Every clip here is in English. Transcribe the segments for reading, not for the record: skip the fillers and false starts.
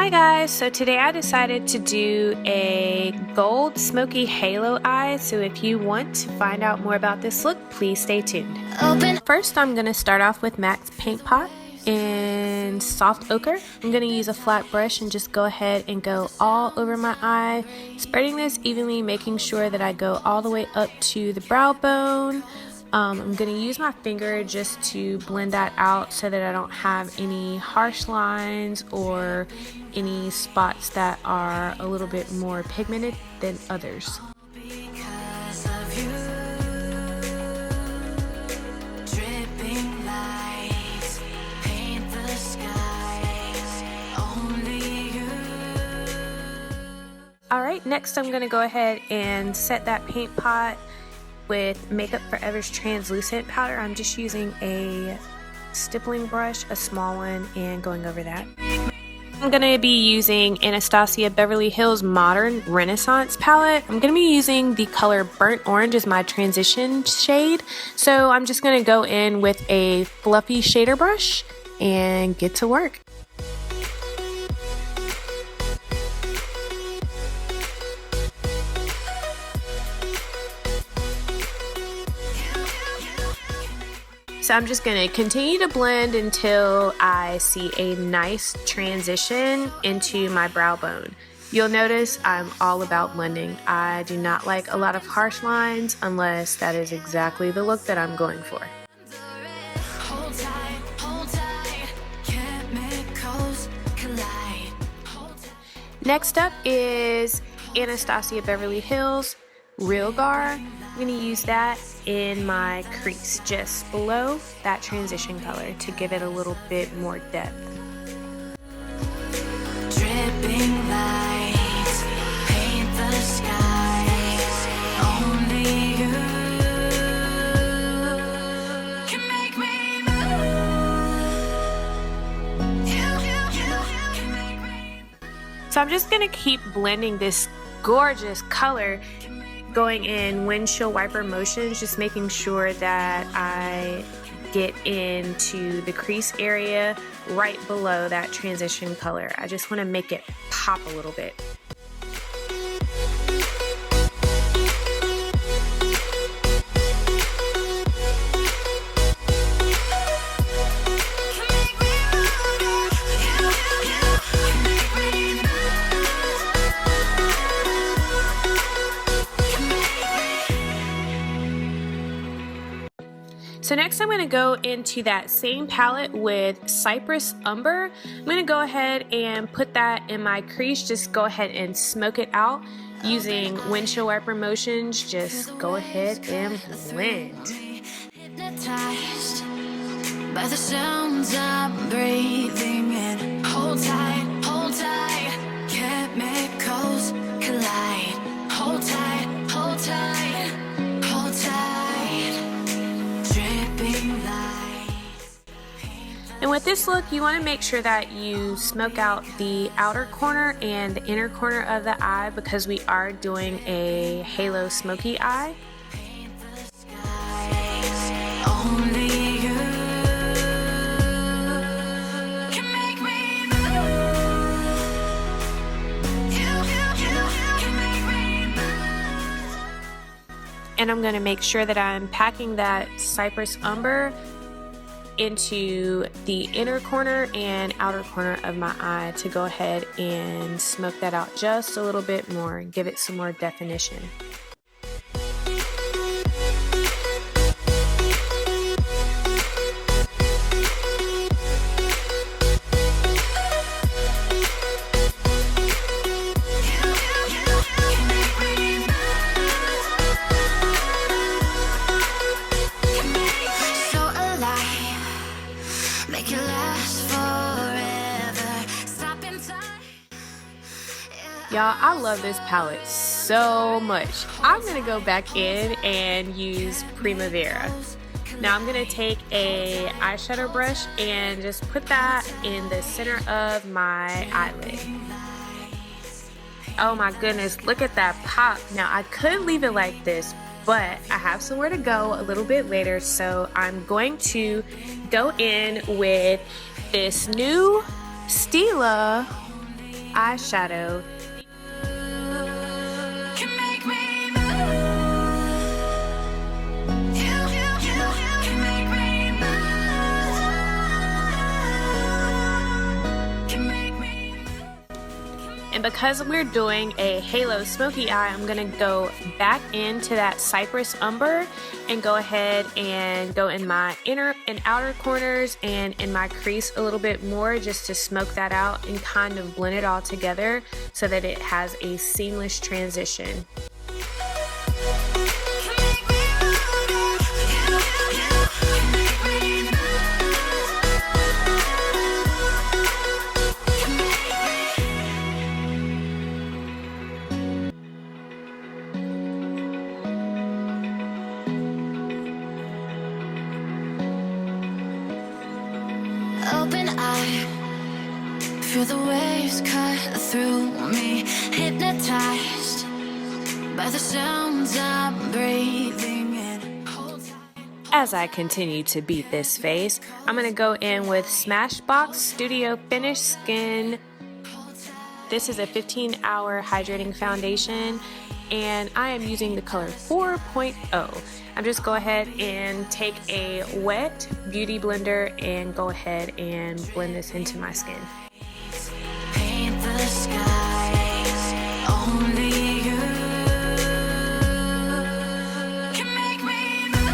Hi guys, so today I decided to do a gold smoky halo eye, so if you want to find out more about this look, please stay tuned. First I'm going to start off with MAC's Paint Pot in soft ochre. I'm going to use a flat brush and just go ahead and go all over my eye, spreading this evenly, making sure that I go all the way up to the brow bone. I'm going to use my finger just to blend that out so that I don't have any harsh lines or any spots that are a little bit more pigmented than others. Alright, next I'm going to go ahead and set that paint pot with Makeup Forever's translucent powder. I'm just using a stippling brush, a small one, and going over that. I'm going to be using Anastasia Beverly Hills Modern Renaissance palette. I'm going to be using the color Burnt Orange as my transition shade. So I'm just going to go in with a fluffy shader brush and get to work. So I'm just going to continue to blend until I see a nice transition into my brow bone. You'll notice I'm all about blending. I do not like a lot of harsh lines unless that is exactly the look that I'm going for. Next up is Anastasia Beverly Hills Realgar. I'm going to use that in my crease just below that transition color to give it a little bit more depth. Dripping lights paint the skies. Only you can make me move. You can make me move. So I'm just going to keep blending this gorgeous color, going in windshield wiper motions, just making sure that I get into the crease area right below that transition color. I just want to make it pop a little bit. So next I'm going to go into that same palette with Cyprus Umber. I'm going to go ahead and put that in my crease. Just go ahead and smoke it out using windshield wiper motions. Just go ahead and blend. Hypnotized by the sounds I'm breathing in. Hold tight, chemicals collide. Hold tight, hold tight, hold tight. And with this look, you want to make sure that you smoke out the outer corner and the inner corner of the eye because we are doing a halo smoky eye. And I'm going to make sure that I'm packing that Cyprus Umber into the inner corner and outer corner of my eye to go ahead and smoke that out just a little bit more and give it some more definition. Y'all, I love this palette so much. I'm going to go back in and use Primavera. Now I'm going to take a eyeshadow brush and just put that in the center of my eyelid. Oh my goodness, look at that pop. Now I could leave it like this, but I have somewhere to go a little bit later, so I'm going to go in with this new Stila eyeshadow. And because we're doing a halo smoky eye, I'm going to go back into that Cyprus Umber and go ahead and go in my inner and outer corners and in my crease a little bit more, just to smoke that out and kind of blend it all together so that it has a seamless transition. Open eye, feel the waves cut through me, hypnotized by the sounds I'm breathing in. As I continue to beat this face, I'm going to go in with Smashbox Studio Finish Skin. This is a 15-hour hydrating foundation, and I am using the color 4.0. I'm just go ahead and take a wet beauty blender and go ahead and blend this into my skin. Paint the skies, only you can make me move.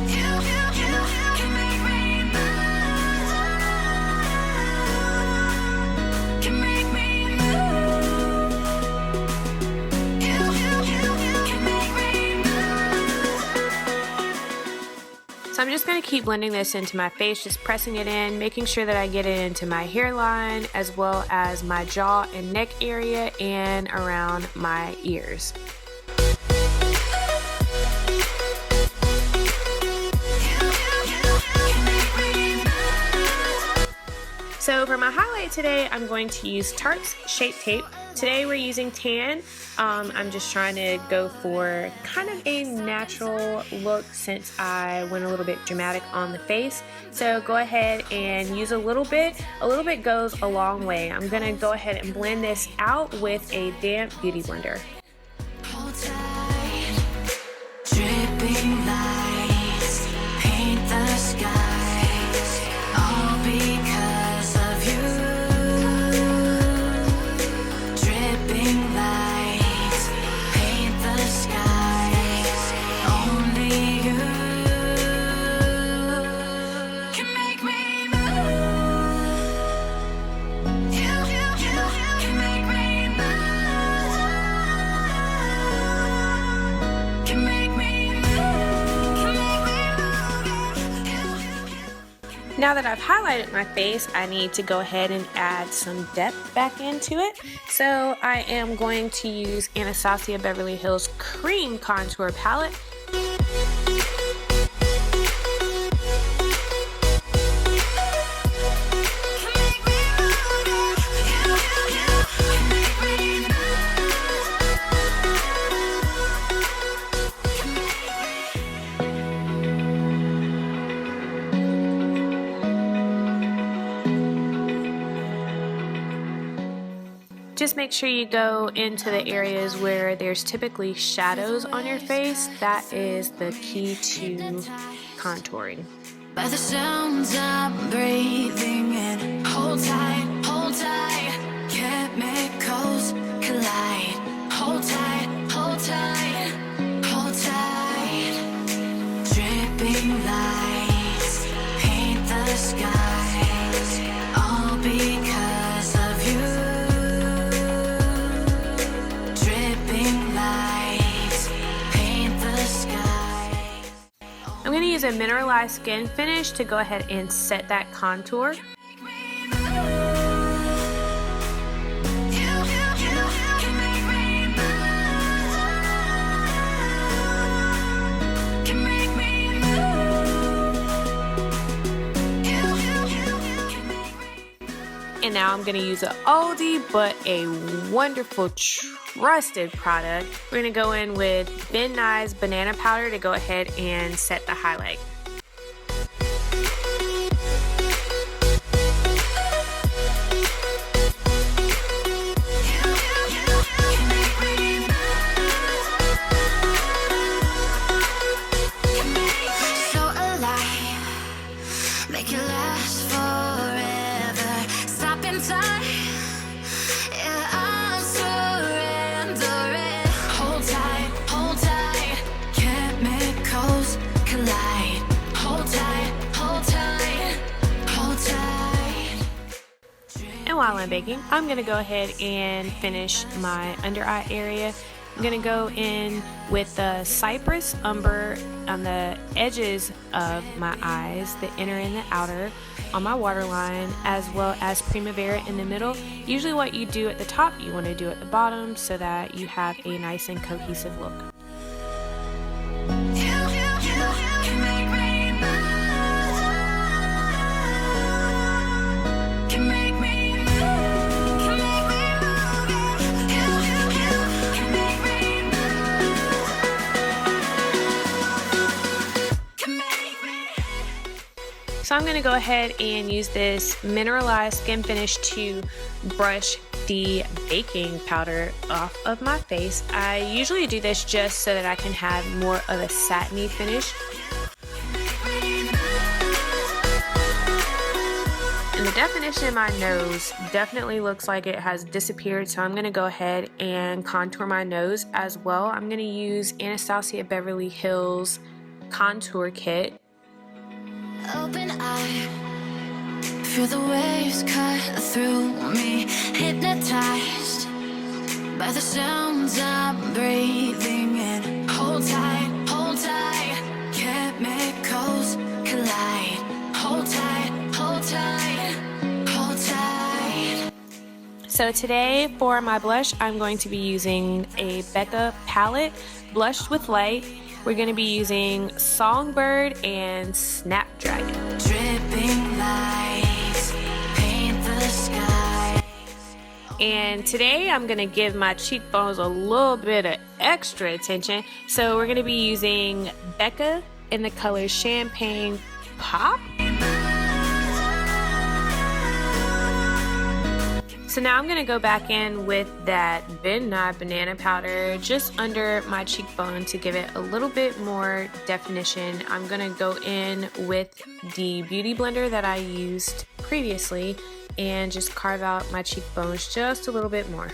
You can make me move. Can make me move. You can make me move. So I'm just going to keep blending this into my face, just pressing it in, making sure that I get it into my hairline as well as my jaw and neck area and around my ears. So for my highlight today, I'm going to use Tarte's Shape Tape. Today we're using tan. I'm just trying to go for kind of a natural look since I went a little bit dramatic on the face. So go ahead and use a little bit. A little bit goes a long way. I'm gonna go ahead and blend this out with a damp beauty blender. Hold tight, dripping lights, paint the skies, all because of you. Dripping lights, paint the skies, only you can make me move. You can make me move. Can make me move. Can make me move. Now that I've highlighted my face, I need to go ahead and add some depth back into it. So I am going to use Anastasia Beverly Hills Cream Contour Palette. Just make sure you go into the areas where there's typically shadows on your face. That is the key to contouring. By the sounds I'm breathing in. Hold tight, chemicals collide. Hold tight, hold tight, hold tight. Dripping lights, paint the skies, all because of you. Dripping lights, paint the skies. I'm going to use a mineralized skin finish to go ahead and set that contour. And now I'm going to use an oldie but a wonderful trusted product. We're going to go in with Nye's Banana Powder to go ahead and set the highlight. tight. Yeah, I surrender it. Hold tight. Chemicals collide. Hold tight, hold tight, hold tight. And while I'm baking, I'm going to go ahead and finish my under eye area. I'm going to go in with the Cyprus Umber on the edges of my eyes, the inner and the outer, on my waterline, as well as Primavera in the middle. Usually what you do at the top, you want to do at the bottom so that you have a nice and cohesive look. So I'm going to go ahead and use this mineralized skin finish to brush the baking powder off of my face. I usually do this just so that I can have more of a satiny finish. And the definition in my nose definitely looks like it has disappeared, so I'm going to go ahead and contour my nose as well. I'm going to use Anastasia Beverly Hills Contour Kit. Open eye, feel the waves cut through me, hypnotized by the sounds I'm breathing in. Hold tight, chemicals collide. Hold tight, hold tight, hold tight. So today for my blush, I'm going to be using a Becca palette, blushed with light. We're going to be using Songbird and Snapdragon. Dripping lights paint the sky. And today I'm going to give my cheekbones a little bit of extra attention. So we're going to be using Becca in the color Champagne Pop. So now I'm going to go back in with that Nye Banana Powder just under my cheekbone to give it a little bit more definition. I'm going to go in with the Beauty Blender that I used previously and just carve out my cheekbones just a little bit more.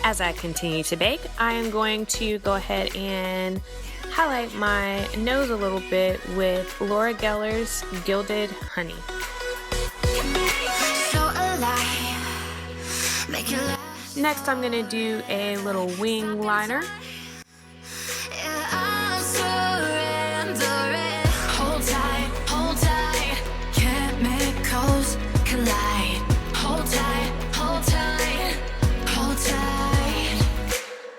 As I continue to bake, I am going to go ahead and highlight my nose a little bit with Laura Geller's Gilded Honey. Next, I'm going to do a little wing liner. Hold tight, chemicals collide. Hold tight,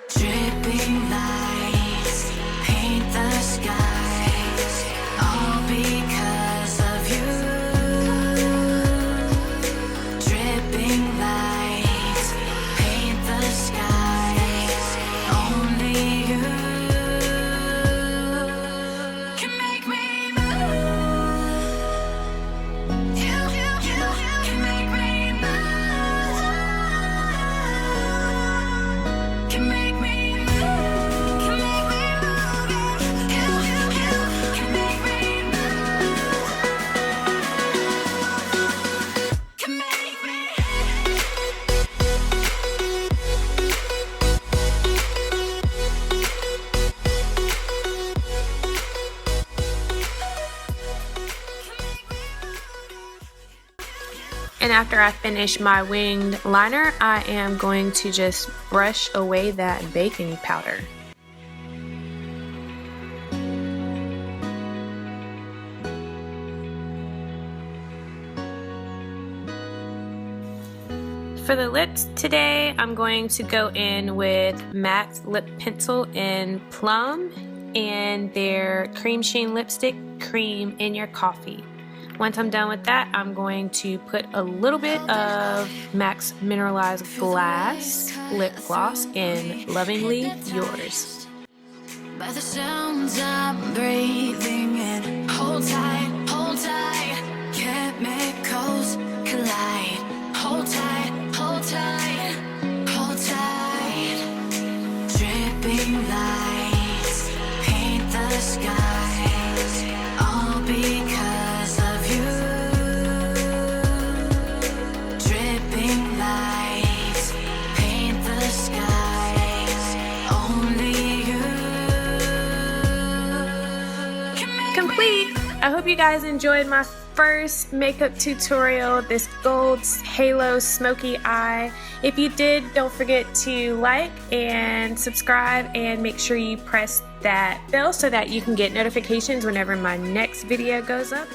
dripping lights paint the skies, all because of you. Dripping lights paint the skies, only you can make me move. You can make me move. Can make me move. Can make me move. You can make me move. Can make me. And after I finish my winged liner, I am going to just brush away that baking powder. For the lips today, I'm going to go in with MAC Lip Pencil in Plum and their Cream Sheen Lipstick, Cream in Your Coffee. Once I'm done with that, I'm going to put a little bit of MAC's Mineralized Glass Lip Gloss in Lovingly Yours. By the sounds I'm breathing in. Hold tight, chemicals collide. Hold tight, hold tight. Dripping lights paint the skies, all because of you. I hope you guys enjoyed my first makeup tutorial, this gold halo smoky eye. If you did, don't forget to like and subscribe, and make sure you press that bell so that you can get notifications whenever my next video goes up.